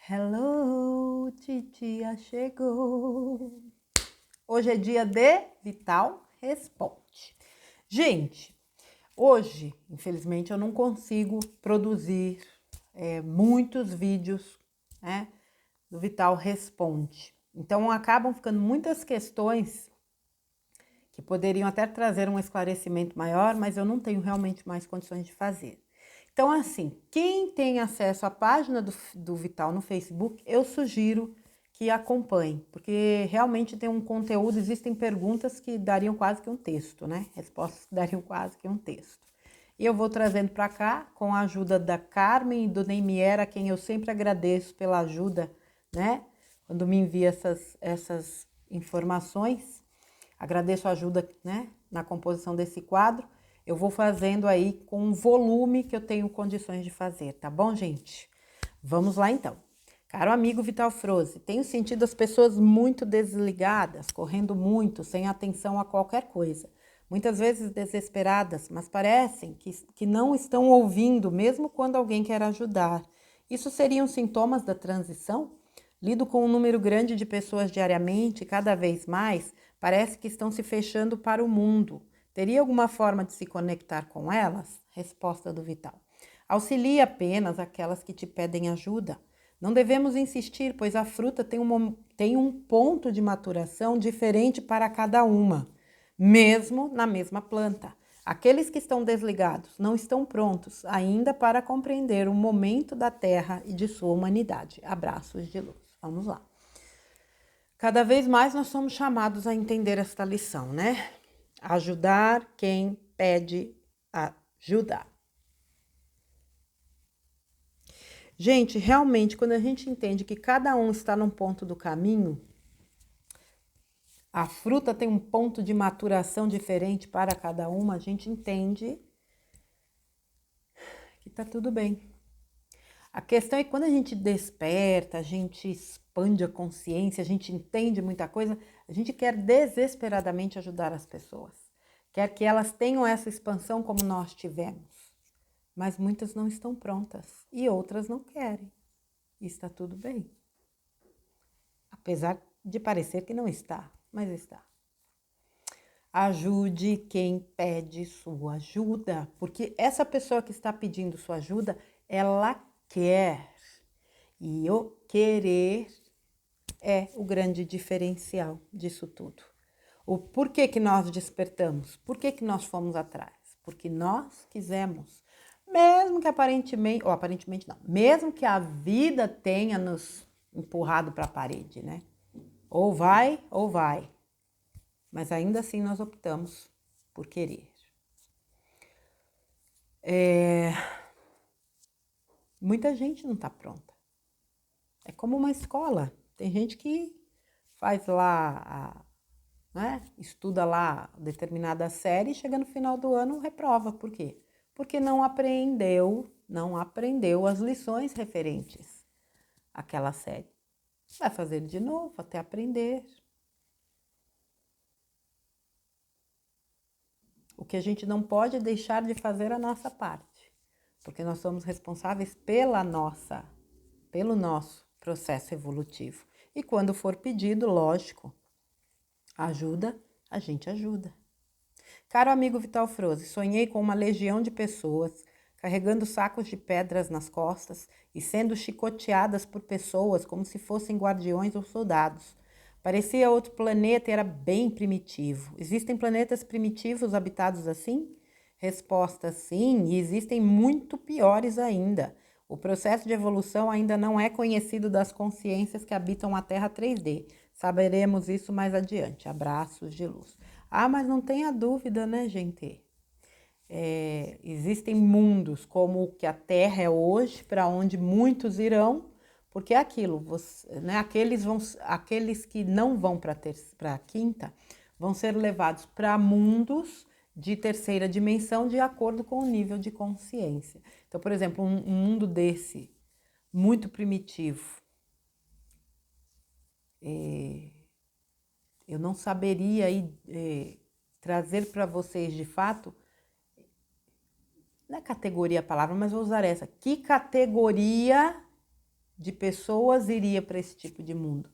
Hello, titia chegou. Hoje é dia de Vital Responde. Gente, hoje, infelizmente, eu não consigo produzir muitos vídeos, né, do Vital Responde. Então, acabam ficando muitas questões que poderiam até trazer um esclarecimento maior, mas eu não tenho realmente mais condições de fazer. Então, assim, quem tem acesso à página do Vital no Facebook, eu sugiro que acompanhe, porque realmente tem um conteúdo, existem perguntas que dariam quase que um texto, né? Respostas que dariam quase que um texto. E eu vou trazendo para cá, com a ajuda da Carmen e do Neimier, a quem eu sempre agradeço pela ajuda, né? Quando me envia essas informações. Agradeço a ajuda, né, na composição desse quadro. Eu vou fazendo aí com o volume que eu tenho condições de fazer, tá bom, gente? Vamos lá, então. Caro amigo Vital Froze, tenho sentido as pessoas muito desligadas, correndo muito, sem atenção a qualquer coisa. Muitas vezes desesperadas, mas parecem que não estão ouvindo, mesmo quando alguém quer ajudar. Isso seriam sintomas da transição? Lido com um número grande de pessoas diariamente, e cada vez mais, parece que estão se fechando para o mundo. Teria alguma forma de se conectar com elas? Resposta do Vital. Auxilie apenas aquelas que te pedem ajuda. Não devemos insistir, pois a fruta tem um ponto de maturação diferente para cada uma, mesmo na mesma planta. Aqueles que estão desligados não estão prontos ainda para compreender o momento da Terra e de sua humanidade. Abraços de luz. Vamos lá. Cada vez mais nós somos chamados a entender esta lição, né? Ajudar quem pede ajuda. Gente, realmente, quando a gente entende que cada um está num ponto do caminho, a fruta tem um ponto de maturação diferente para cada uma, a gente entende que tá tudo bem. A questão é que quando a gente desperta, a gente expande a consciência, a gente entende muita coisa, a gente quer desesperadamente ajudar as pessoas. Quer que elas tenham essa expansão como nós tivemos. Mas muitas não estão prontas e outras não querem. E está tudo bem. Apesar de parecer que não está, mas está. Ajude quem pede sua ajuda, porque essa pessoa que está pedindo sua ajuda, ela quer. E o querer é o grande diferencial disso tudo. O porquê que nós despertamos? Por que nós fomos atrás? Porque nós quisemos. Mesmo que aparentemente, ou aparentemente não, mesmo que a vida tenha nos empurrado para a parede, né? Ou vai. Mas ainda assim nós optamos por querer. Muita gente não está pronta. É como uma escola. Tem gente que faz lá, né? Estuda lá determinada série e chega no final do ano reprova. Por quê? Porque não aprendeu as lições referentes àquela série. Vai fazer de novo até aprender. O que a gente não pode é deixar de fazer a nossa parte, porque nós somos responsáveis pelo nosso processo evolutivo. E quando for pedido, lógico, ajuda, a gente ajuda. Caro amigo Vital Froze, sonhei com uma legião de pessoas carregando sacos de pedras nas costas e sendo chicoteadas por pessoas como se fossem guardiões ou soldados. Parecia outro planeta e era bem primitivo. Existem planetas primitivos habitados assim? Resposta: sim, e existem muito piores ainda. O processo de evolução ainda não é conhecido das consciências que habitam a Terra 3D. Saberemos isso mais adiante. Abraços de luz. Ah, mas não tenha dúvida, né, gente? Existem mundos como o que a Terra é hoje, para onde muitos irão, porque é aquilo, né, aqueles que não vão para a quinta vão ser levados para mundos de terceira dimensão de acordo com o nível de consciência. Então, por exemplo, um mundo desse, muito primitivo, eu não saberia trazer para vocês de fato, não é categoria a palavra, mas vou usar essa. Que categoria de pessoas iria para esse tipo de mundo?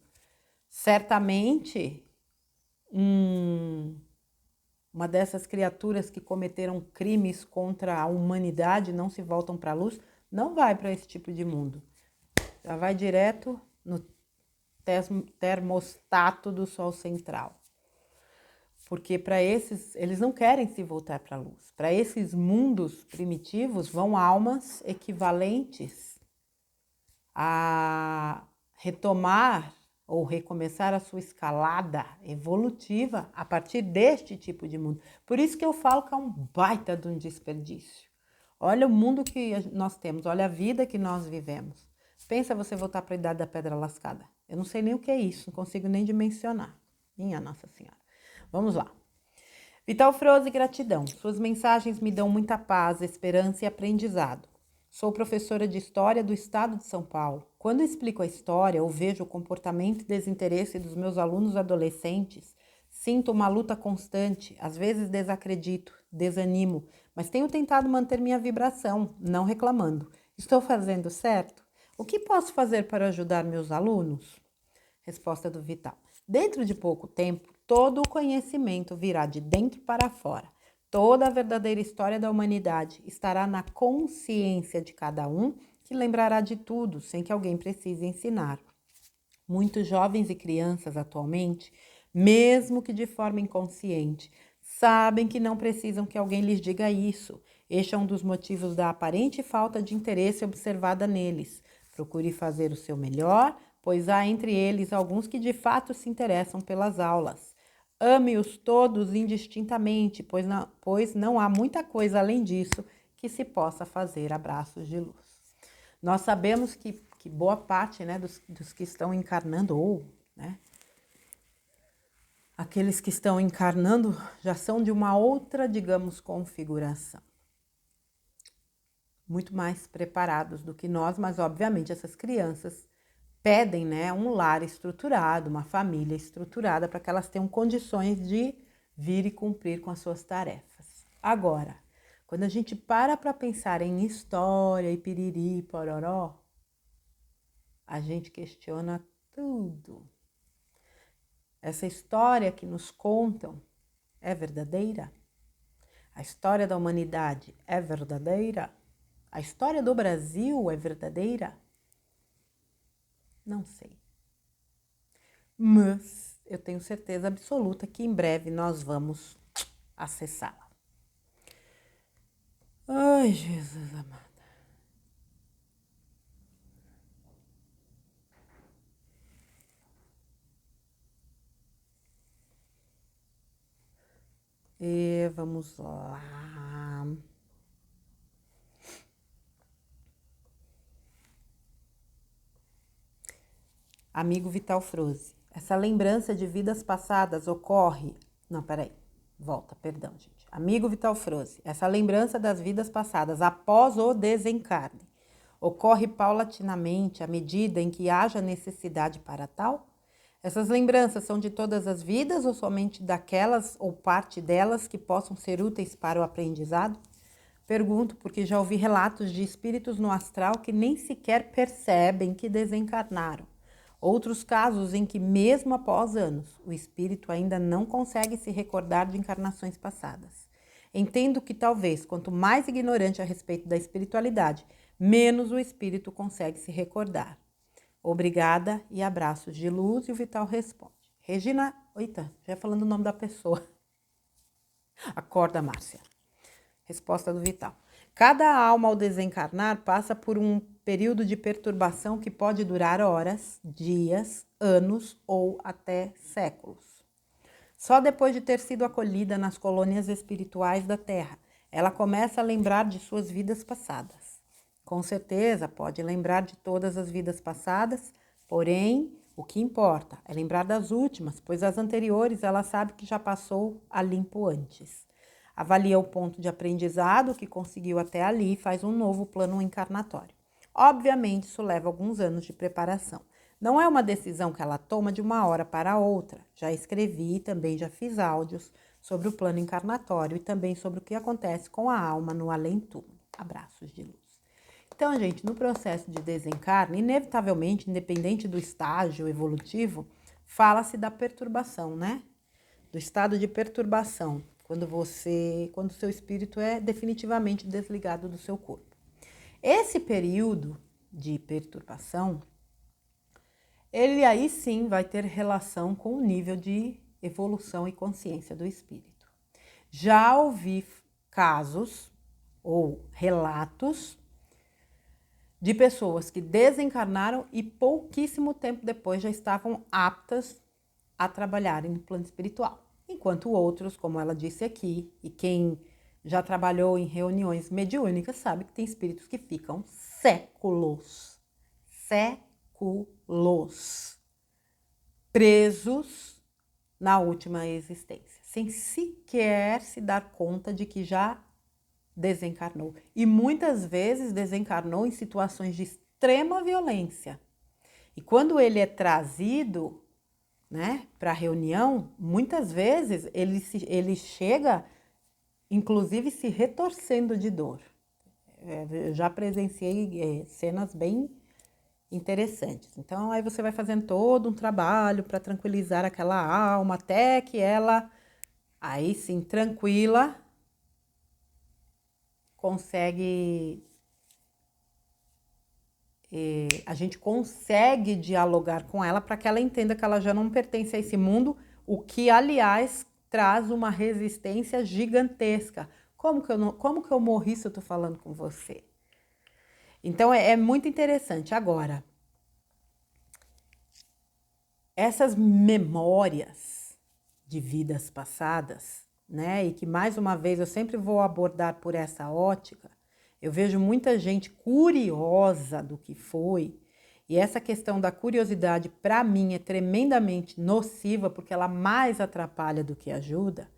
Certamente, uma dessas criaturas que cometeram crimes contra a humanidade, não se voltam para a luz, não vai para esse tipo de mundo. Já vai direto no termostato do Sol central. Porque para esses, eles não querem se voltar para a luz. Para esses mundos primitivos vão almas equivalentes a retomar ou recomeçar a sua escalada evolutiva a partir deste tipo de mundo. Por isso que eu falo que é um baita de um desperdício. Olha o mundo que nós temos, olha a vida que nós vivemos. Pensa você voltar para a idade da pedra lascada. Eu não sei nem o que é isso, não consigo nem dimensionar. Minha Nossa Senhora. Vamos lá. Vital Froze, gratidão. Suas mensagens me dão muita paz, esperança e aprendizado. Sou professora de História do Estado de São Paulo. Quando explico a história ou vejo o comportamento e desinteresse dos meus alunos adolescentes, sinto uma luta constante, às vezes desacredito, desanimo, mas tenho tentado manter minha vibração, não reclamando. Estou fazendo certo? O que posso fazer para ajudar meus alunos? Resposta do Vital. Dentro de pouco tempo, todo o conhecimento virá de dentro para fora. Toda a verdadeira história da humanidade estará na consciência de cada um, que lembrará de tudo, sem que alguém precise ensinar. Muitos jovens e crianças atualmente, mesmo que de forma inconsciente, sabem que não precisam que alguém lhes diga isso. Este é um dos motivos da aparente falta de interesse observada neles. Procure fazer o seu melhor, pois há entre eles alguns que de fato se interessam pelas aulas. Ame-os todos indistintamente, pois não há muita coisa além disso que se possa fazer. Abraços de luz. Nós sabemos que boa parte, né, dos que estão encarnando, né, aqueles que estão encarnando já são de uma outra, digamos, configuração. Muito mais preparados do que nós, mas obviamente essas crianças pedem, né, um lar estruturado, uma família estruturada, para que elas tenham condições de vir e cumprir com as suas tarefas. Agora, quando a gente para pensar em história e piriri, pororó, a gente questiona tudo. Essa história que nos contam é verdadeira? A história da humanidade é verdadeira? A história do Brasil é verdadeira? Não sei. Mas eu tenho certeza absoluta que em breve nós vamos acessá-la. Ai, Jesus amado. E vamos lá. Amigo Vital Froze, essa lembrança de vidas passadas ocorre... Não, peraí. Volta, perdão, gente. Amigo Vital Froze, essa lembrança das vidas passadas após o desencarne ocorre paulatinamente à medida em que haja necessidade para tal? Essas lembranças são de todas as vidas ou somente daquelas ou parte delas que possam ser úteis para o aprendizado? Pergunto porque já ouvi relatos de espíritos no astral que nem sequer percebem que desencarnaram. Outros casos em que, mesmo após anos, o espírito ainda não consegue se recordar de encarnações passadas. Entendo que talvez, quanto mais ignorante a respeito da espiritualidade, menos o espírito consegue se recordar. Obrigada e abraços de luz. E o Vital responde. Regina, eita, já falando o nome da pessoa. Acorda, Márcia. Resposta do Vital. Cada alma ao desencarnar passa por um período de perturbação que pode durar horas, dias, anos ou até séculos. Só depois de ter sido acolhida nas colônias espirituais da Terra, ela começa a lembrar de suas vidas passadas. Com certeza pode lembrar de todas as vidas passadas, porém, o que importa é lembrar das últimas, pois as anteriores ela sabe que já passou a limpo antes. Avalia o ponto de aprendizado que conseguiu até ali e faz um novo plano encarnatório. Obviamente, isso leva alguns anos de preparação. Não é uma decisão que ela toma de uma hora para outra. Já escrevi e também já fiz áudios sobre o plano encarnatório e também sobre o que acontece com a alma no além-túmulo. Abraços de luz. Então, gente, no processo de desencarne, inevitavelmente, independente do estágio evolutivo, fala-se da perturbação, né? Do estado de perturbação, quando o seu espírito é definitivamente desligado do seu corpo. Esse período de perturbação, ele aí sim vai ter relação com o nível de evolução e consciência do espírito. Já ouvi casos ou relatos de pessoas que desencarnaram e pouquíssimo tempo depois já estavam aptas a trabalharem no plano espiritual. Enquanto outros, como ela disse aqui, e quem já trabalhou em reuniões mediúnicas sabe que tem espíritos que ficam séculos presos na última existência, sem sequer se dar conta de que já desencarnou. E muitas vezes desencarnou em situações de extrema violência. E quando ele é trazido, né, para a reunião, muitas vezes ele chega, inclusive, se retorcendo de dor. Eu já presenciei cenas bem interessantes. Então, aí você vai fazendo todo um trabalho para tranquilizar aquela alma, até que ela, aí sim, tranquila, consegue... a gente consegue dialogar com ela para que ela entenda que ela já não pertence a esse mundo, o que, aliás, traz uma resistência gigantesca. Como que eu morri se eu estou falando com você? Então, é muito interessante. Agora, essas memórias de vidas passadas, né, e que, mais uma vez, eu sempre vou abordar por essa ótica, eu vejo muita gente curiosa do que foi, e essa questão da curiosidade, para mim, é tremendamente nociva, porque ela mais atrapalha do que ajuda.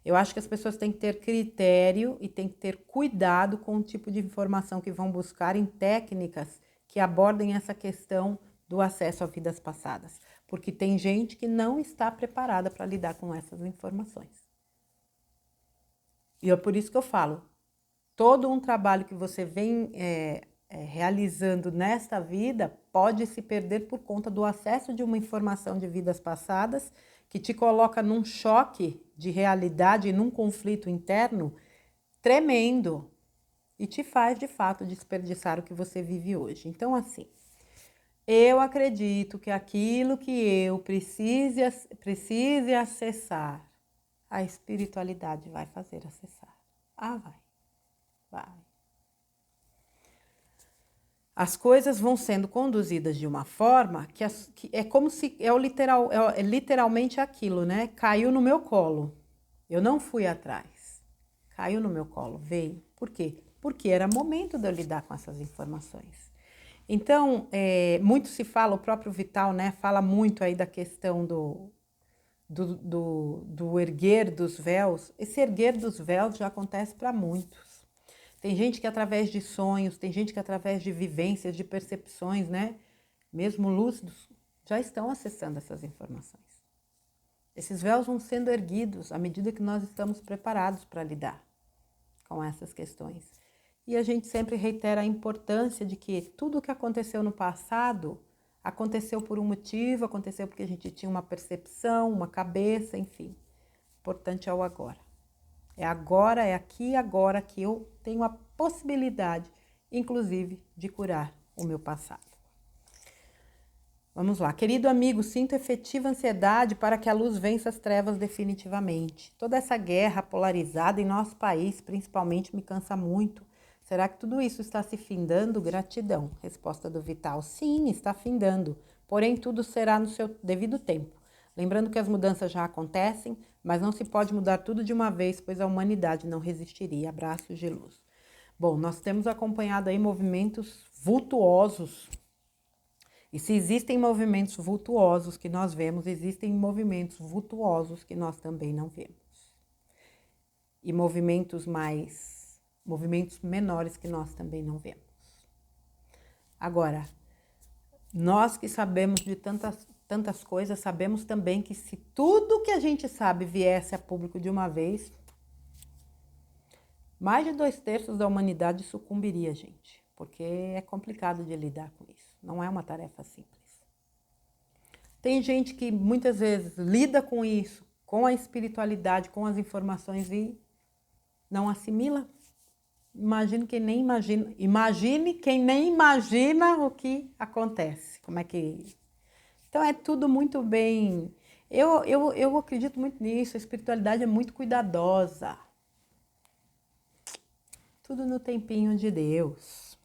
Eu acho que as pessoas têm que ter critério e têm que ter cuidado com o tipo de informação que vão buscar em técnicas que abordem essa questão do acesso a vidas passadas, porque tem gente que não está preparada para lidar com essas informações. E é por isso que eu falo, todo um trabalho que você vem realizando nesta vida pode se perder por conta do acesso de uma informação de vidas passadas que te coloca num choque de realidade, num conflito interno tremendo e te faz, de fato, desperdiçar o que você vive hoje. Então, assim, eu acredito que aquilo que eu precise acessar, a espiritualidade vai fazer acessar. Vai. As coisas vão sendo conduzidas de uma forma que é como se é literalmente aquilo, né? Caiu no meu colo. Eu não fui atrás. Caiu no meu colo, veio. Por quê? Porque era momento de eu lidar com essas informações. Então, muito se fala, o próprio Vital, né? Fala muito aí da questão do erguer dos véus. Esse erguer dos véus já acontece para muitos. Tem gente que através de sonhos, tem gente que através de vivências, de percepções, né? Mesmo lúcidos, já estão acessando essas informações. Esses véus vão sendo erguidos à medida que nós estamos preparados para lidar com essas questões. E a gente sempre reitera a importância de que tudo o que aconteceu no passado aconteceu por um motivo, aconteceu porque a gente tinha uma percepção, uma cabeça, enfim. O importante é o agora. É agora, é aqui e agora que eu tenho a possibilidade, inclusive, de curar o meu passado. Vamos lá. Querido amigo, sinto efetiva ansiedade para que a luz vença as trevas definitivamente. Toda essa guerra polarizada em nosso país, principalmente, me cansa muito. Será que tudo isso está se findando? Gratidão. Resposta do Vital. Sim, está findando. Porém, tudo será no seu devido tempo. Lembrando que as mudanças já acontecem, mas não se pode mudar tudo de uma vez, pois a humanidade não resistiria. Abraços de luz. Bom, nós temos acompanhado aí movimentos vultuosos. E se existem movimentos vultuosos que nós vemos, existem movimentos vultuosos que nós também não vemos. E movimentos menores que nós também não vemos. Agora, nós que sabemos de tantas coisas, sabemos também que se tudo que a gente sabe viesse a público de uma vez, mais de 2/3 da humanidade sucumbiria, gente. porque é complicado de lidar com isso. Não é uma tarefa simples. Tem gente que muitas vezes lida com isso, com a espiritualidade, com as informações e não assimila. Imagine quem nem imagina. Imagine quem nem imagina o que acontece. Como é que... Então é tudo muito bem... Eu acredito muito nisso. A espiritualidade é muito cuidadosa. Tudo no tempinho de Deus.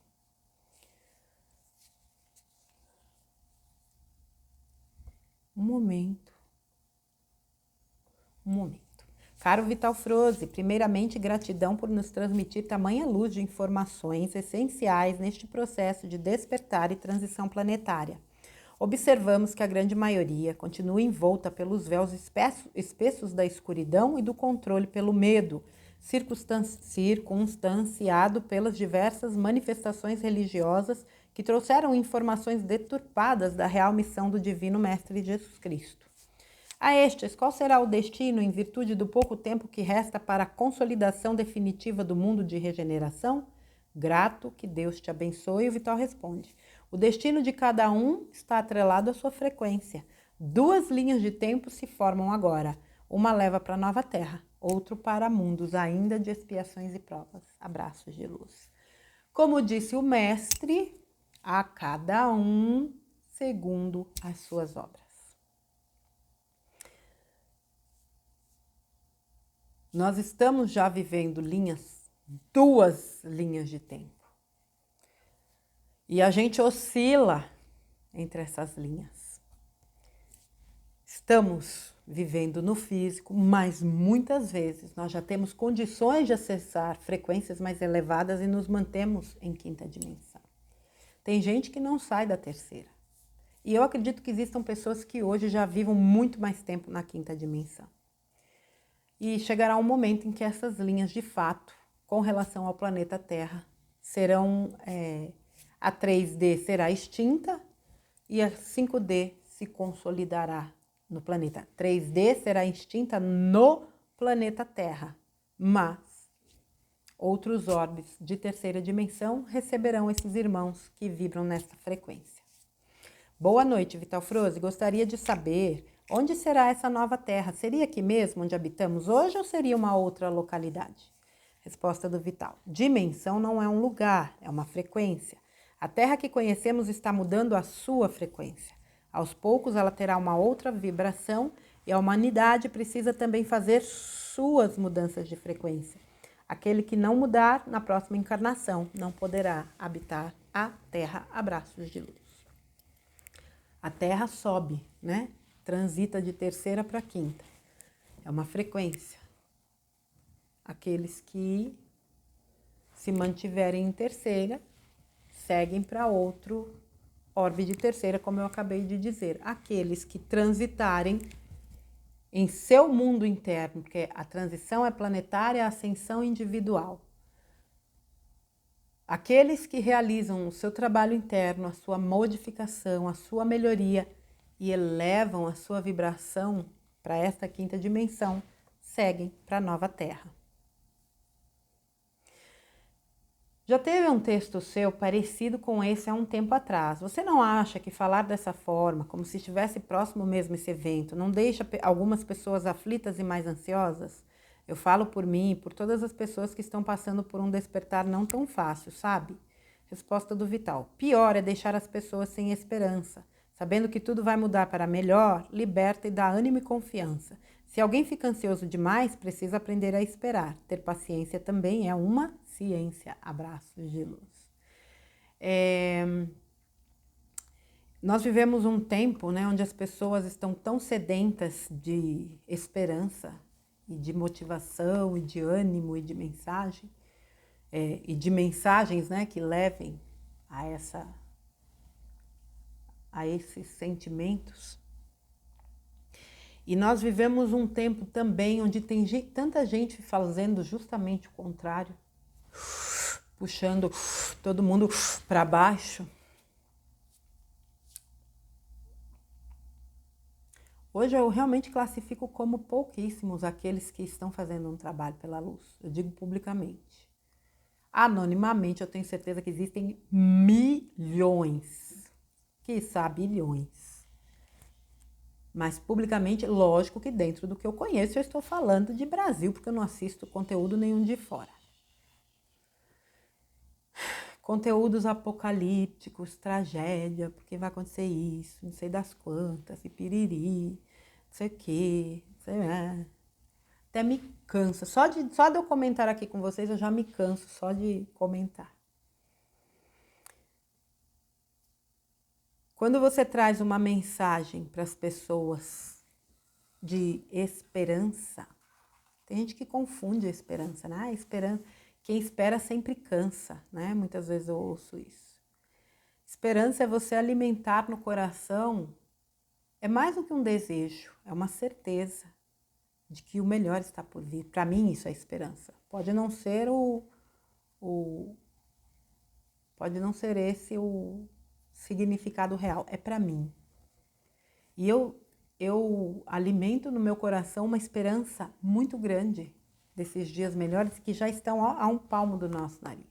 Um momento. Caro Vital Froze, primeiramente gratidão por nos transmitir tamanha luz de informações essenciais neste processo de despertar e transição planetária. Observamos que a grande maioria continua envolta pelos véus espessos da escuridão e do controle pelo medo, circunstanciado pelas diversas manifestações religiosas que trouxeram informações deturpadas da real missão do Divino Mestre Jesus Cristo. A estes, qual será o destino em virtude do pouco tempo que resta para a consolidação definitiva do mundo de regeneração? Grato, que Deus te abençoe, o Vital responde. O destino de cada um está atrelado à sua frequência. 2 linhas de tempo se formam agora. Uma leva para a nova terra, outro para mundos ainda de expiações e provas. Abraços de luz. Como disse o mestre, a cada um segundo as suas obras. Nós estamos já vivendo 2 linhas de tempo. E a gente oscila entre essas linhas. Estamos vivendo no físico, mas muitas vezes nós já temos condições de acessar frequências mais elevadas e nos mantemos em 5ª dimensão. Tem gente que não sai da 3ª. E eu acredito que existam pessoas que hoje já vivam muito mais tempo na 5ª dimensão. E chegará um momento em que essas linhas, de fato, com relação ao planeta Terra, serão... a 3D será extinta e a 5D se consolidará no planeta. 3D será extinta no planeta Terra, mas outros orbes de 3ª dimensão receberão esses irmãos que vibram nessa frequência. Boa noite, Vital Froze. Gostaria de saber... onde será essa nova terra? Seria aqui mesmo onde habitamos hoje ou seria uma outra localidade? Resposta do Vital. Dimensão não é um lugar, é uma frequência. A terra que conhecemos está mudando a sua frequência. Aos poucos ela terá uma outra vibração e a humanidade precisa também fazer suas mudanças de frequência. Aquele que não mudar na próxima encarnação não poderá habitar a terra. Abraços de luz. A terra sobe, né? Transita de 3ª para 5ª. É uma frequência. Aqueles que se mantiverem em 3ª seguem para outro orbe de 3ª, como eu acabei de dizer. Aqueles que transitarem em seu mundo interno, porque a transição é planetária, a ascensão individual. Aqueles que realizam o seu trabalho interno, a sua modificação, a sua melhoria, e elevam a sua vibração para esta 5ª dimensão, seguem para a nova Terra. Já teve um texto seu parecido com esse há um tempo atrás. Você não acha que falar dessa forma, como se estivesse próximo mesmo esse evento, não deixa algumas pessoas aflitas e mais ansiosas? Eu falo por mim e por todas as pessoas que estão passando por um despertar não tão fácil, sabe? Resposta do Vital. Pior é deixar as pessoas sem esperança. Sabendo que tudo vai mudar para melhor, liberta e dá ânimo e confiança. Se alguém fica ansioso demais, precisa aprender a esperar. Ter paciência também é uma ciência. Abraços de luz. Nós vivemos um tempo, né, onde as pessoas estão tão sedentas de esperança e de motivação e de ânimo e de mensagem, e de mensagens, né, que levem a esses sentimentos. E nós vivemos um tempo também onde tem tanta gente fazendo justamente o contrário, puxando todo mundo para baixo. Hoje eu realmente classifico como pouquíssimos aqueles que estão fazendo um trabalho pela luz. Eu digo publicamente. Anonimamente, eu tenho certeza que existem milhões, quiçá bilhões. Mas publicamente, lógico que dentro do que eu conheço, eu estou falando de Brasil, porque eu não assisto conteúdo nenhum de fora. Conteúdos apocalípticos, tragédia, porque vai acontecer isso, não sei das quantas, e piriri, não sei o quê, não sei lá. Até me cansa. Só de eu comentar aqui com vocês, eu já me canso só de comentar. Quando você traz uma mensagem para as pessoas de esperança, tem gente que confunde a esperança, né? Esperança, quem espera sempre cansa, né? Muitas vezes eu ouço isso. Esperança é você alimentar no coração, é mais do que um desejo, é uma certeza de que o melhor está por vir. Para mim, isso é esperança. Pode não ser pode não ser esse o significado real, é para mim. E eu alimento no meu coração uma esperança muito grande desses dias melhores que já estão a um palmo do nosso nariz.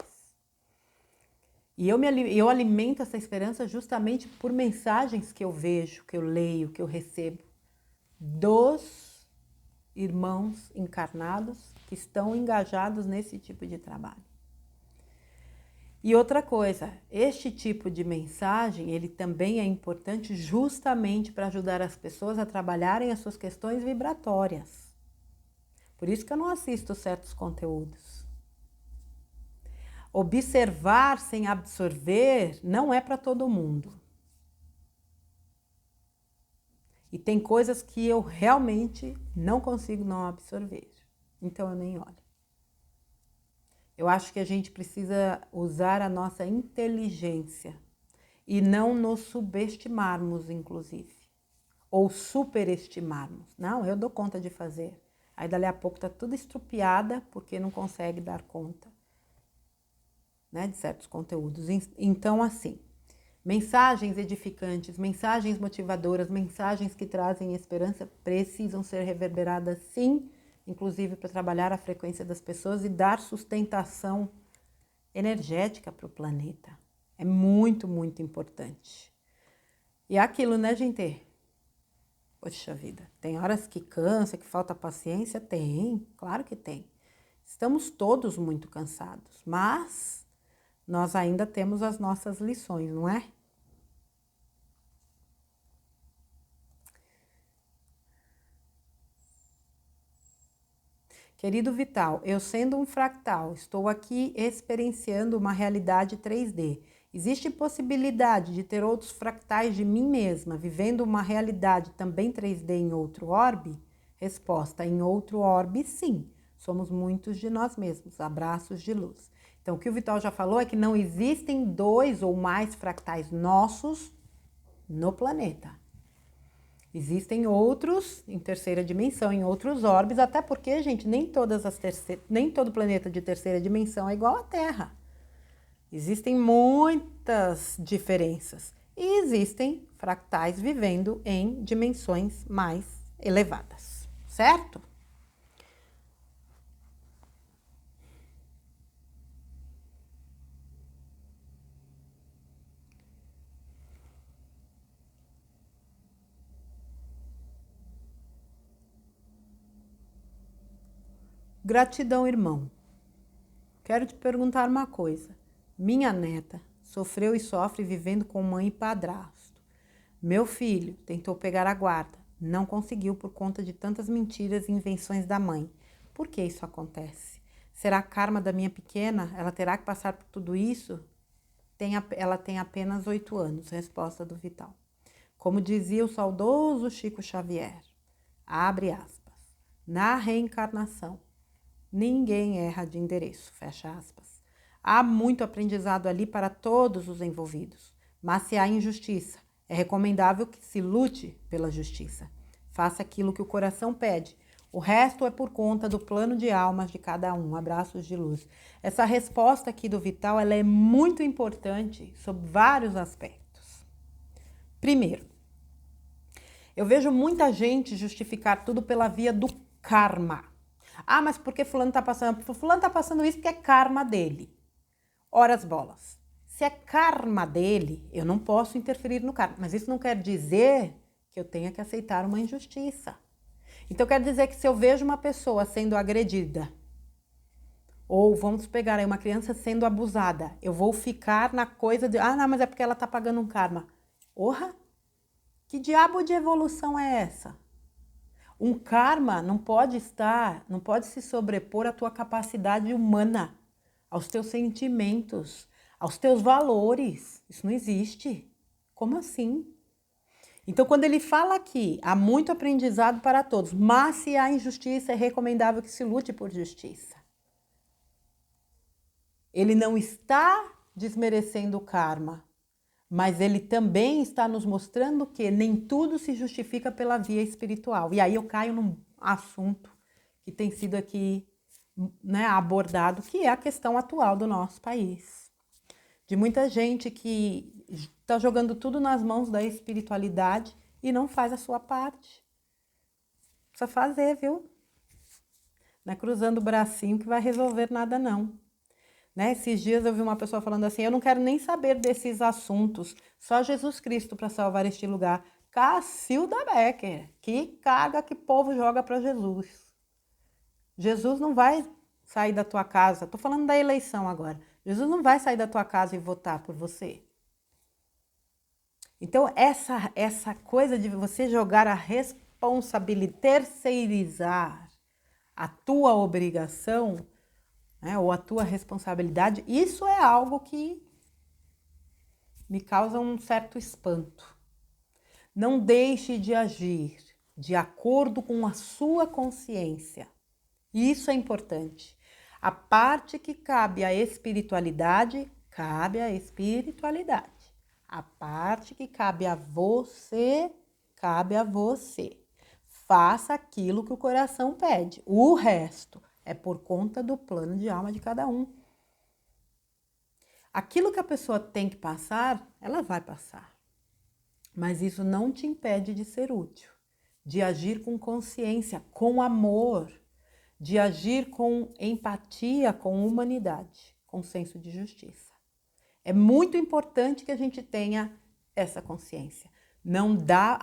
E eu alimento essa esperança justamente por mensagens que eu vejo, que eu leio, que eu recebo dos irmãos encarnados que estão engajados nesse tipo de trabalho. E outra coisa, este tipo de mensagem, ele também é importante justamente para ajudar as pessoas a trabalharem as suas questões vibratórias. Por isso que eu não assisto certos conteúdos. Observar sem absorver não é para todo mundo. E tem coisas que eu realmente não consigo não absorver. Então eu nem olho. Eu acho que a gente precisa usar a nossa inteligência e não nos subestimarmos, inclusive. Ou superestimarmos. Não, eu dou conta de fazer. Aí dali a pouco tá tudo estrupiada porque não consegue dar conta, né, de certos conteúdos. Então, assim, mensagens edificantes, mensagens motivadoras, mensagens que trazem esperança precisam ser reverberadas, sim, inclusive para trabalhar a frequência das pessoas e dar sustentação energética para o planeta. É muito, muito importante. E é aquilo, né, gente? Poxa vida, tem horas que cansa, que falta paciência? Tem, claro que tem. Estamos todos muito cansados, mas nós ainda temos as nossas lições, não é? Querido Vital, eu sendo um fractal, estou aqui experienciando uma realidade 3D. Existe possibilidade de ter outros fractais de mim mesma, vivendo uma realidade também 3D em outro orbe? Resposta, em outro orbe, sim. Somos muitos de nós mesmos. Abraços de luz. Então, o que o Vital já falou é que não existem 2 ou mais fractais nossos no planeta. Existem outros em terceira dimensão, em outros orbes, até porque, gente, nem todo planeta de terceira dimensão é igual à Terra. Existem muitas diferenças e existem fractais vivendo em dimensões mais elevadas, certo? Gratidão, irmão. Quero te perguntar uma coisa. Minha neta sofreu e sofre vivendo com mãe e padrasto. Meu filho tentou pegar a guarda, não conseguiu por conta de tantas mentiras e invenções da mãe. Por que isso acontece? Será karma da minha pequena? Ela terá que passar por tudo isso? Ela tem apenas 8 anos. Resposta do Vital. Como dizia o saudoso Chico Xavier, abre aspas, na reencarnação, ninguém erra de endereço, fecha aspas. Há muito aprendizado ali para todos os envolvidos, mas se há injustiça, é recomendável que se lute pela justiça. Faça aquilo que o coração pede. O resto é por conta do plano de almas de cada um. Abraços de luz. Essa resposta aqui do Vital, ela é muito importante sob vários aspectos. Primeiro, eu vejo muita gente justificar tudo pela via do karma. Ah, mas por que fulano tá passando? Fulano tá passando isso porque é karma dele. Ora as bolas. Se é karma dele, eu não posso interferir no karma. Mas isso não quer dizer que eu tenha que aceitar uma injustiça. Então quer dizer que se eu vejo uma pessoa sendo agredida, ou vamos pegar aí uma criança sendo abusada, eu vou ficar na coisa de, não, mas é porque ela tá pagando um karma. Orra? Que diabo de evolução é essa? Um karma não pode se sobrepor à tua capacidade humana, aos teus sentimentos, aos teus valores. Isso não existe. Como assim? Então, quando ele fala aqui, há muito aprendizado para todos, mas se há injustiça, é recomendável que se lute por justiça. Ele não está desmerecendo o karma, mas ele também está nos mostrando que nem tudo se justifica pela via espiritual. E aí eu caio num assunto que tem sido aqui, né, abordado, que é a questão atual do nosso país. De muita gente que está jogando tudo nas mãos da espiritualidade e não faz a sua parte. Precisa fazer, viu? Não é cruzando o bracinho que vai resolver nada, não. Né? Esses dias eu vi uma pessoa falando assim, eu não quero nem saber desses assuntos, só Jesus Cristo para salvar este lugar. Cacilda Becker, que carga que o povo joga para Jesus. Jesus não vai sair da tua casa, tô falando da eleição agora, Jesus não vai sair da tua casa e votar por você. Então essa coisa de você jogar a responsabilidade, terceirizar a tua obrigação, né, ou a tua responsabilidade, isso é algo que me causa um certo espanto. Não deixe de agir de acordo com a sua consciência. Isso é importante. A parte que cabe à espiritualidade, cabe à espiritualidade. A parte que cabe a você, cabe a você. Faça aquilo que o coração pede. O resto é por conta do plano de alma de cada um. Aquilo que a pessoa tem que passar, ela vai passar. Mas isso não te impede de ser útil, de agir com consciência, com amor, de agir com empatia, com humanidade, com senso de justiça. É muito importante que a gente tenha essa consciência. Não dá,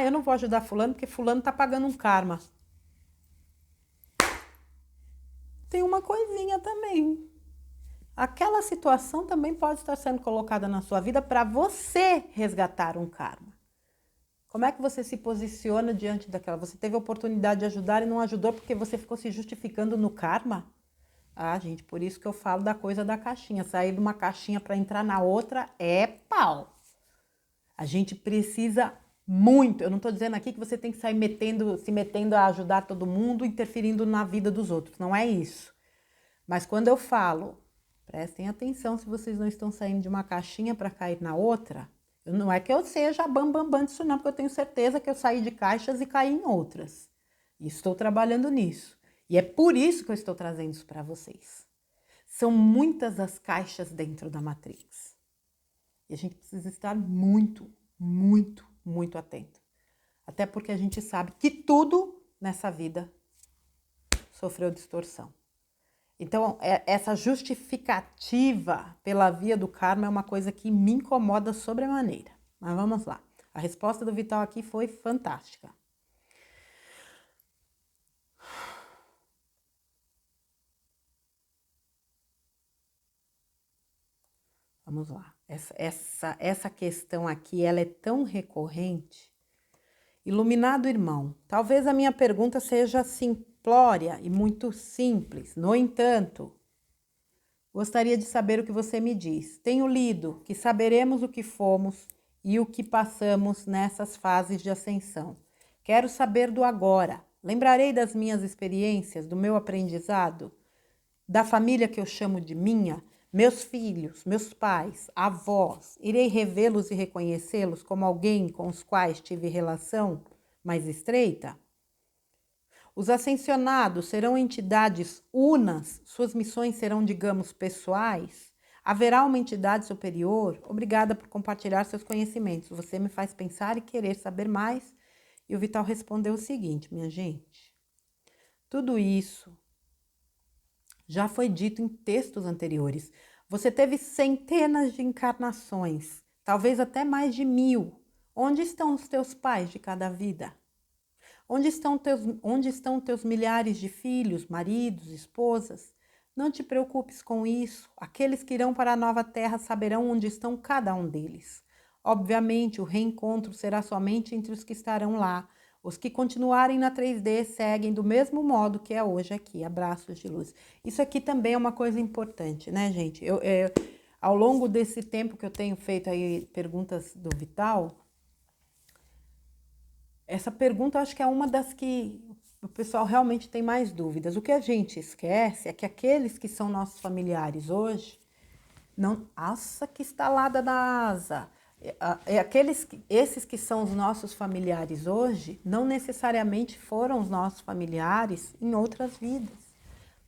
eu não vou ajudar fulano porque fulano tá pagando um karma. Tem uma coisinha também. Aquela situação também pode estar sendo colocada na sua vida para você resgatar um karma. Como é que você se posiciona diante daquela? Você teve a oportunidade de ajudar e não ajudou porque você ficou se justificando no karma? Gente, por isso que eu falo da coisa da caixinha. Sair de uma caixinha para entrar na outra é pau. A gente precisa muito. Eu não estou dizendo aqui que você tem que sair se metendo a ajudar todo mundo, interferindo na vida dos outros. Não é isso. Mas quando eu falo, prestem atenção se vocês não estão saindo de uma caixinha para cair na outra. Não é que eu seja bam disso não, porque eu tenho certeza que eu saí de caixas e caí em outras. E estou trabalhando nisso. E é por isso que eu estou trazendo isso para vocês. São muitas as caixas dentro da Matrix. E a gente precisa estar muito, muito, muito atento. Até porque a gente sabe que tudo nessa vida sofreu distorção. Então, essa justificativa pela via do karma é uma coisa que me incomoda sobremaneira. Mas vamos lá. A resposta do Vital aqui foi fantástica. Vamos lá. Essa questão aqui, ela é tão recorrente. Iluminado irmão, talvez a minha pergunta seja simplória e muito simples. No entanto, gostaria de saber o que você me diz. Tenho lido que saberemos o que fomos e o que passamos nessas fases de ascensão. Quero saber do agora. Lembrarei das minhas experiências, do meu aprendizado, da família que eu chamo de minha, meus filhos, meus pais, avós. Irei revê-los e reconhecê-los como alguém com os quais tive relação mais estreita? Os ascensionados serão entidades unas, suas missões serão, digamos, pessoais? Haverá uma entidade superior? Obrigada por compartilhar seus conhecimentos. Você me faz pensar e querer saber mais. E o Vital respondeu o seguinte, minha gente. Tudo isso já foi dito em textos anteriores. Você teve centenas de encarnações, talvez até mais de 1000. Onde estão os teus pais de cada vida? Onde estão teus milhares de filhos, maridos, esposas? Não te preocupes com isso. Aqueles que irão para a nova terra saberão onde estão cada um deles. Obviamente, o reencontro será somente entre os que estarão lá. Os que continuarem na 3D seguem do mesmo modo que é hoje aqui. Abraços de luz. Isso aqui também é uma coisa importante, né, gente? Ao longo desse tempo que eu tenho feito aí perguntas do Vital, essa pergunta eu acho que é uma das que o pessoal realmente tem mais dúvidas. O que a gente esquece é que aqueles que são nossos familiares hoje, não, nossa, que estalada na asa. Esses que são os nossos familiares hoje, não necessariamente foram os nossos familiares em outras vidas.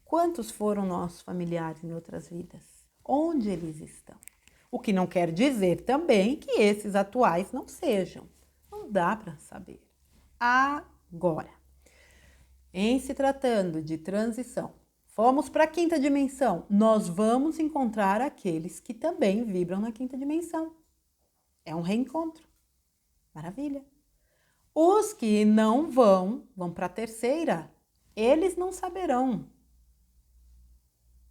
Quantos foram nossos familiares em outras vidas? Onde eles estão? O que não quer dizer também que esses atuais não sejam. Não dá para saber. Agora, em se tratando de transição, fomos para a 5ª dimensão, nós vamos encontrar aqueles que também vibram na 5ª dimensão. É um reencontro. Maravilha. Os que não vão para a 3ª, eles não saberão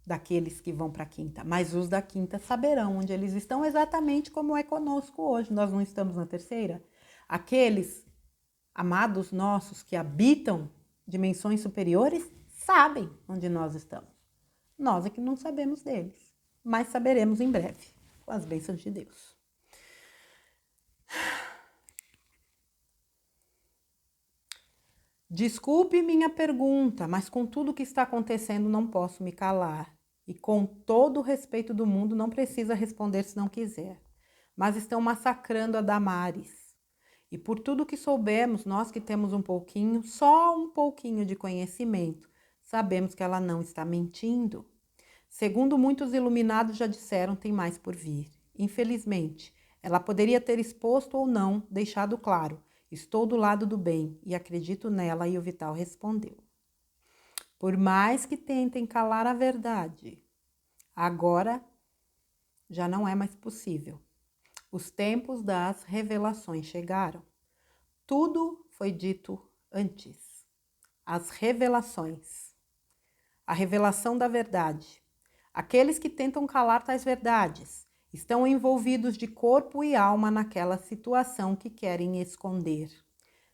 daqueles que vão para a 5ª, mas os da 5ª saberão onde eles estão, exatamente como é conosco hoje. Nós não estamos na 3ª. Aqueles amados nossos que habitam dimensões superiores sabem onde nós estamos. Nós é que não sabemos deles, mas saberemos em breve, com as bênçãos de Deus. Desculpe minha pergunta, mas com tudo o que está acontecendo não posso me calar. E com todo o respeito do mundo, não precisa responder se não quiser. Mas estão massacrando a Damares. E por tudo que soubemos, nós que temos um pouquinho, só um pouquinho de conhecimento, sabemos que ela não está mentindo. Segundo muitos iluminados já disseram, tem mais por vir. Infelizmente, ela poderia ter exposto ou não, deixado claro, estou do lado do bem e acredito nela, e o Vital respondeu. Por mais que tentem calar a verdade, agora já não é mais possível. Os tempos das revelações chegaram. Tudo foi dito antes. As revelações. A revelação da verdade. Aqueles que tentam calar tais verdades estão envolvidos de corpo e alma naquela situação que querem esconder.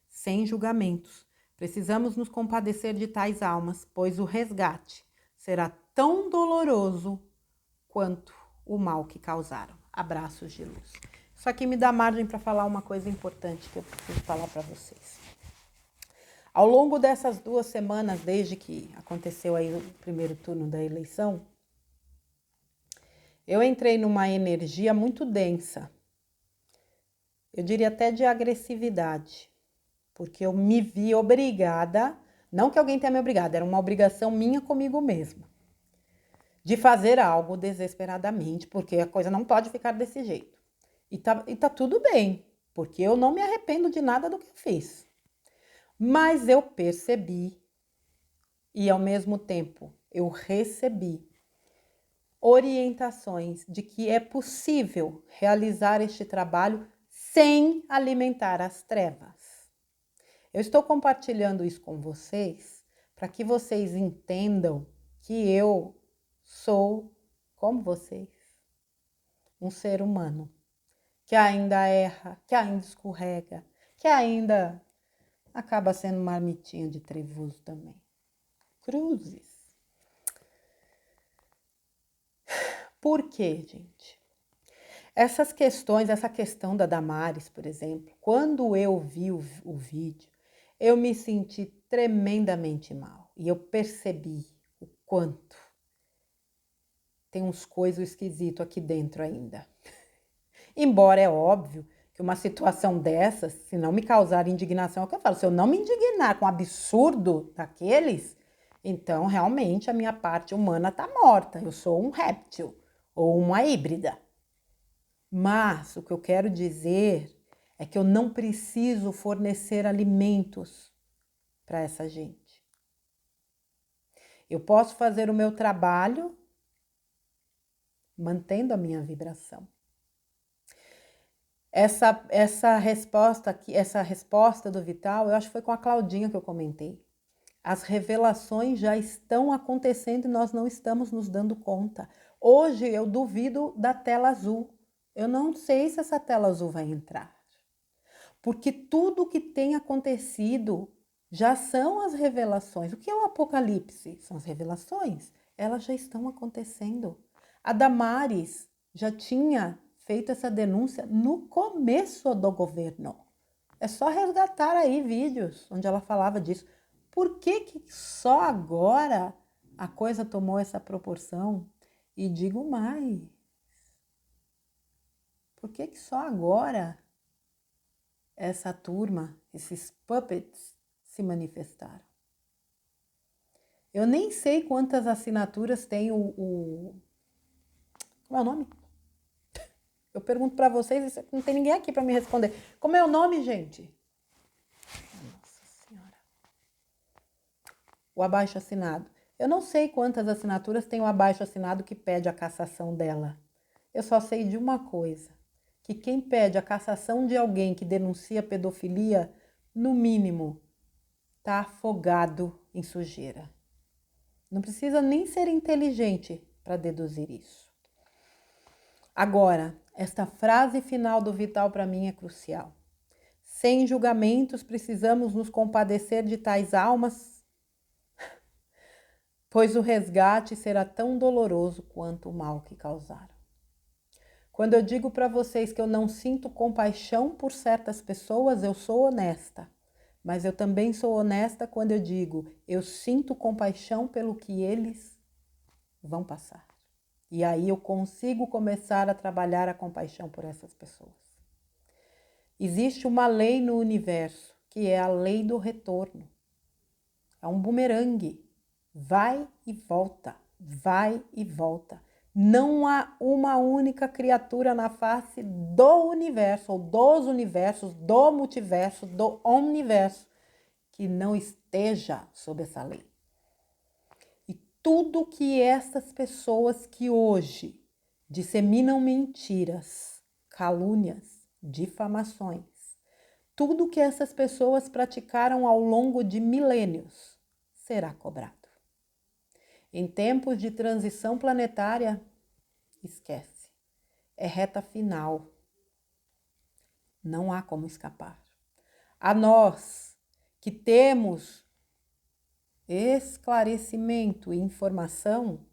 Sem julgamentos. Precisamos nos compadecer de tais almas, pois o resgate será tão doloroso quanto o mal que causaram. Abraços de luz. Isso aqui me dá margem para falar uma coisa importante que eu preciso falar para vocês. Ao longo dessas 2 semanas, desde que aconteceu aí o primeiro turno da eleição, eu entrei numa energia muito densa. Eu diria até de agressividade, porque eu me vi obrigada, não que alguém tenha me obrigado, era uma obrigação minha comigo mesma, de fazer algo desesperadamente, porque a coisa não pode ficar desse jeito. E tá tudo bem, porque eu não me arrependo de nada do que eu fiz. Mas eu percebi, e ao mesmo tempo eu recebi orientações de que é possível realizar este trabalho sem alimentar as trevas. Eu estou compartilhando isso com vocês para que vocês entendam que eu sou, como vocês, um ser humano que ainda erra, que ainda escorrega, que ainda acaba sendo marmitinha de trevoso também. Cruzes. Por quê, gente? Essas questões, essa questão da Damares, por exemplo, quando eu vi o vídeo, eu me senti tremendamente mal. E eu percebi o quanto tem uns coisas esquisitos aqui dentro ainda. Embora é óbvio que uma situação dessas, se não me causar indignação, é o que eu falo, se eu não me indignar com o absurdo daqueles, então realmente a minha parte humana está morta. Eu sou um réptil ou uma híbrida. Mas o que eu quero dizer é que eu não preciso fornecer alimentos para essa gente. Eu posso fazer o meu trabalho mantendo a minha vibração. Essa resposta aqui, essa resposta do Vital, eu acho que foi com a Claudinha que eu comentei. As revelações já estão acontecendo e nós não estamos nos dando conta. Hoje eu duvido da tela azul. Eu não sei se essa tela azul vai entrar. Porque tudo que tem acontecido já são as revelações. O que é o Apocalipse? São as revelações. Elas já estão acontecendo. A Damares já tinha feito essa denúncia no começo do governo. É só resgatar aí vídeos onde ela falava disso. Por que só agora a coisa tomou essa proporção? E digo mais. Por que só agora essa turma, esses puppets, se manifestaram? Eu nem sei quantas assinaturas tem como é o nome? Eu pergunto para vocês e não tem ninguém aqui para me responder. Como é o nome, gente? Nossa Senhora. O abaixo-assinado. Eu não sei quantas assinaturas tem o abaixo-assinado que pede a cassação dela. Eu só sei de uma coisa, que quem pede a cassação de alguém que denuncia pedofilia, no mínimo, está afogado em sujeira. Não precisa nem ser inteligente para deduzir isso. Agora, esta frase final do Vital para mim é crucial. Sem julgamentos, precisamos nos compadecer de tais almas, pois o resgate será tão doloroso quanto o mal que causaram. Quando eu digo para vocês que eu não sinto compaixão por certas pessoas, eu sou honesta. Mas eu também sou honesta quando eu digo, eu sinto compaixão pelo que eles vão passar. E aí eu consigo começar a trabalhar a compaixão por essas pessoas. Existe uma lei no universo, que é a lei do retorno. É um bumerangue. Vai e volta, vai e volta. Não há uma única criatura na face do universo, ou dos universos, do multiverso, do omniverso, que não esteja sob essa lei. E tudo que essas pessoas que hoje disseminam mentiras, calúnias, difamações, tudo que essas pessoas praticaram ao longo de milênios será cobrado. Em tempos de transição planetária, esquece. É reta final. Não há como escapar. A nós que temos esclarecimento e informação,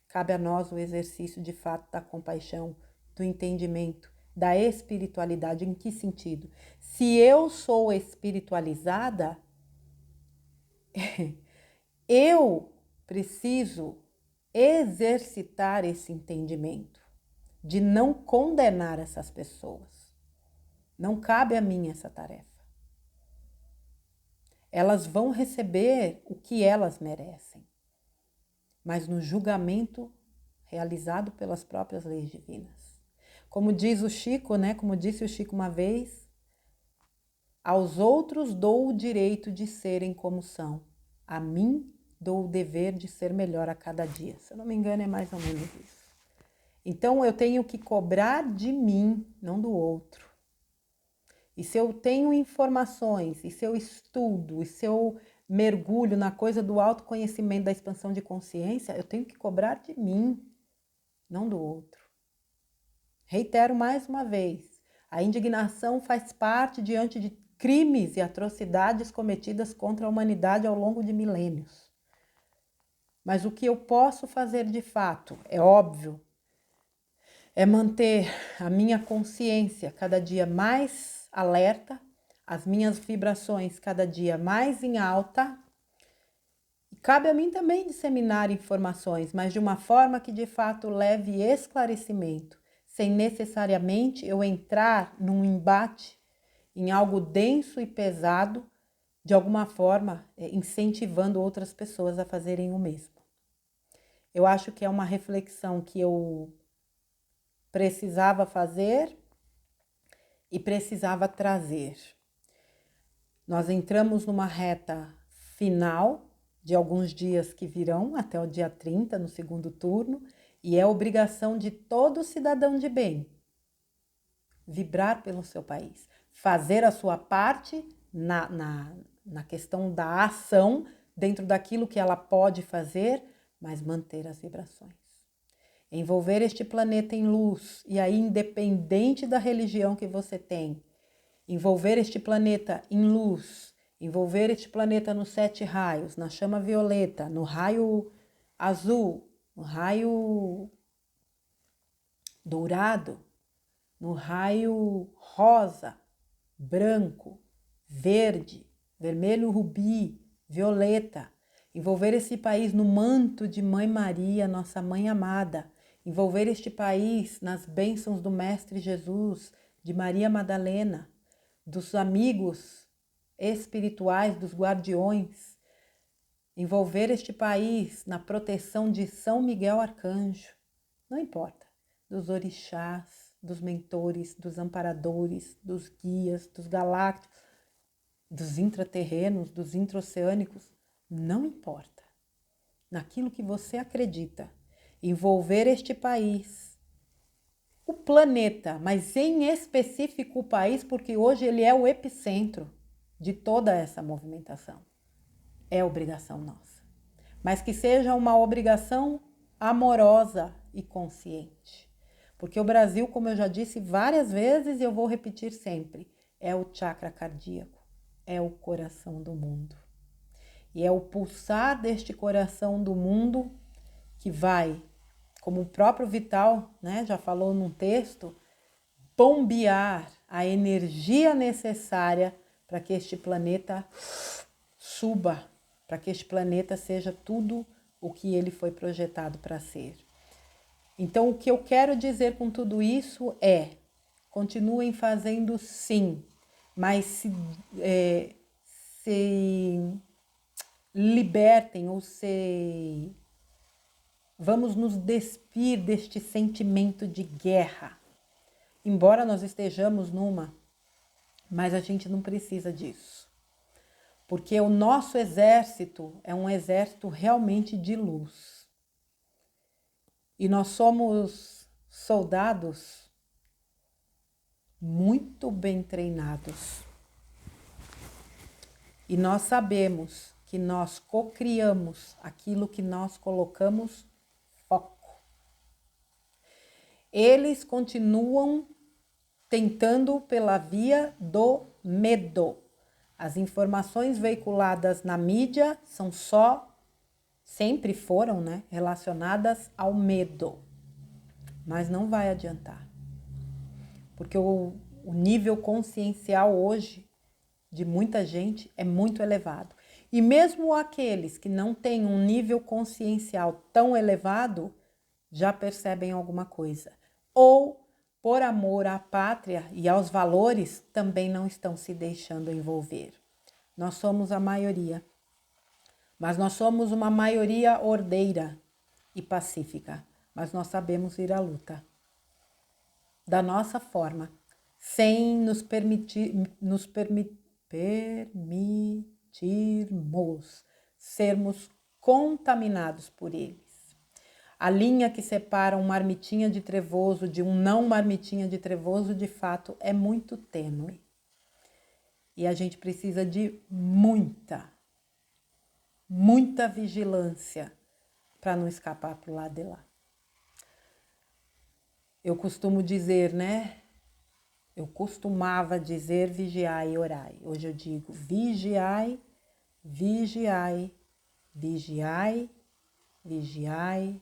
cabe a nós o exercício de fato da compaixão, do entendimento, da espiritualidade. Em que sentido? Se eu sou espiritualizada, eu preciso exercitar esse entendimento de não condenar essas pessoas. Não cabe a mim essa tarefa. Elas vão receber o que elas merecem, mas no julgamento realizado pelas próprias leis divinas. Como diz o Chico, né? Como disse o Chico uma vez, aos outros dou o direito de serem como são, a mim dou o dever de ser melhor a cada dia. Se eu não me engano, é mais ou menos isso. Então, eu tenho que cobrar de mim, não do outro. E se eu tenho informações, e se eu estudo, e se eu mergulho na coisa do autoconhecimento, da expansão de consciência, eu tenho que cobrar de mim, não do outro. Reitero mais uma vez, a indignação faz parte diante de crimes e atrocidades cometidas contra a humanidade ao longo de milênios. Mas o que eu posso fazer de fato, é óbvio, é manter a minha consciência cada dia mais alerta, as minhas vibrações cada dia mais em alta. E cabe a mim também disseminar informações, mas de uma forma que de fato leve esclarecimento, sem necessariamente eu entrar num embate em algo denso e pesado, de alguma forma incentivando outras pessoas a fazerem o mesmo. Eu acho que é uma reflexão que eu precisava fazer e precisava trazer. Nós entramos numa reta final de alguns dias que virão, até o dia 30, no segundo turno, E é obrigação de todo cidadão de bem vibrar pelo seu país, fazer a sua parte na questão da ação, dentro daquilo que ela pode fazer, mas manter as vibrações. Envolver este planeta em luz, e aí, independente da religião que você tem, envolver este planeta em luz, envolver este planeta nos 7 raios, na chama violeta, no raio azul, no raio dourado, no raio rosa, branco, verde, vermelho rubi, violeta, envolver esse país no manto de Mãe Maria, nossa mãe amada, envolver este país nas bênçãos do Mestre Jesus, de Maria Madalena, dos amigos espirituais, dos guardiões, envolver este país na proteção de São Miguel Arcanjo, não importa, dos orixás, dos mentores, dos amparadores, dos guias, dos galácticos, dos intraterrenos, dos intraoceânicos, não importa. Naquilo que você acredita, envolver este país, o planeta, mas em específico o país, porque hoje ele é o epicentro de toda essa movimentação. É obrigação nossa. Mas que seja uma obrigação amorosa e consciente. Porque o Brasil, como eu já disse várias vezes e eu vou repetir sempre, é o chakra cardíaco, é o coração do mundo. E é o pulsar deste coração do mundo que vai, como o próprio Vital, né, já falou num texto, bombear a energia necessária para que este planeta suba, para que este planeta seja tudo o que ele foi projetado para ser. Então, o que eu quero dizer com tudo isso é, continuem fazendo sim, mas se libertem ou vamos nos despir deste sentimento de guerra. Embora nós estejamos numa, mas a gente não precisa disso. Porque o nosso exército é um exército realmente de luz. E nós somos soldados muito bem treinados. E nós sabemos que nós cocriamos aquilo que nós colocamos foco. Eles continuam tentando pela via do medo. As informações veiculadas na mídia são sempre foram, né, relacionadas ao medo. Mas não vai adiantar. Porque o nível consciencial hoje de muita gente é muito elevado. E mesmo aqueles que não têm um nível consciencial tão elevado, já percebem alguma coisa. Ou, por amor à pátria e aos valores, também não estão se deixando envolver. Nós somos a maioria. Mas nós somos uma maioria ordeira e pacífica. Mas nós sabemos ir à luta. Da nossa forma. Sem nos permitirmos sermos contaminados por eles. A linha que separa um marmitinha de trevoso de um não marmitinha de trevoso, de fato, é muito tênue. E a gente precisa de muita vigilância para não escapar para o lado de lá. Eu costumo dizer, né? Eu costumava dizer vigiai e orai. Hoje eu digo vigiai, vigiai, vigiai, vigiai,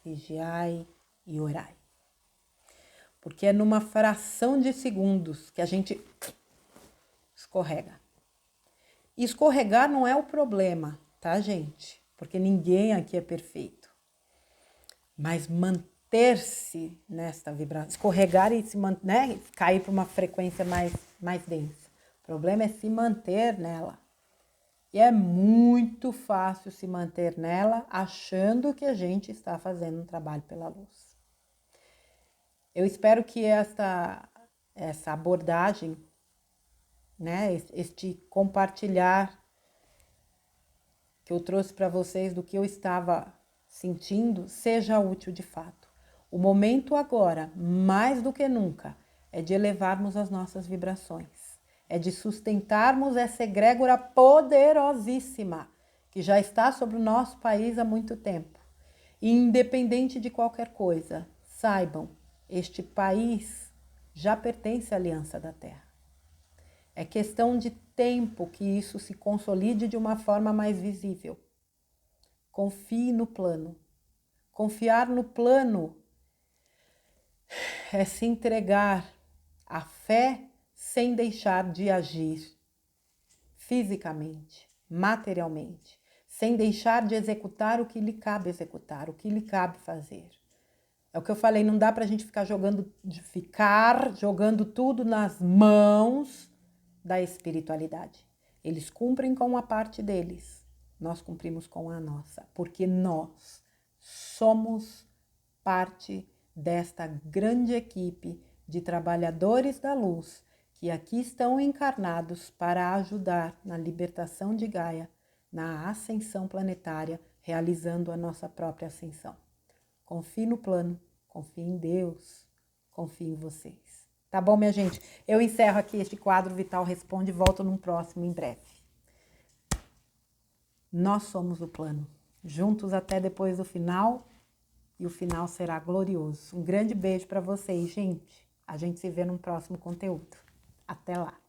vigiai e orai. Porque é numa fração de segundos que a gente escorrega. E escorregar não é o problema, tá, gente? Porque ninguém aqui é perfeito. Mas manter-se nesta vibração, escorregar e se manter, né? Cair para uma frequência mais densa. O problema é se manter nela. E é muito fácil se manter nela achando que a gente está fazendo um trabalho pela luz. Eu espero que essa abordagem, né, este compartilhar que eu trouxe para vocês do que eu estava sentindo, seja útil de fato. O momento agora, mais do que nunca, é de elevarmos as nossas vibrações. É de sustentarmos essa egrégora poderosíssima que já está sobre o nosso país há muito tempo. E independente de qualquer coisa, saibam, este país já pertence à Aliança da Terra. É questão de tempo que isso se consolide de uma forma mais visível. Confie no plano. Confiar no plano é se entregar à fé sem deixar de agir fisicamente, materialmente, sem deixar de executar o que lhe cabe executar, o que lhe cabe fazer. É o que eu falei, não dá para a gente ficar jogando tudo nas mãos da espiritualidade. Eles cumprem com a parte deles, nós cumprimos com a nossa, porque nós somos parte desta grande equipe de trabalhadores da luz que aqui estão encarnados para ajudar na libertação de Gaia, na ascensão planetária, realizando a nossa própria ascensão. Confie no plano, confie em Deus, confie em vocês. Tá bom, minha gente? Eu encerro aqui este quadro Vital Responde e volto num próximo em breve. Nós somos o plano. Juntos até depois do final. E o final será glorioso. Um grande beijo para vocês, gente. A gente se vê no próximo conteúdo. Até lá.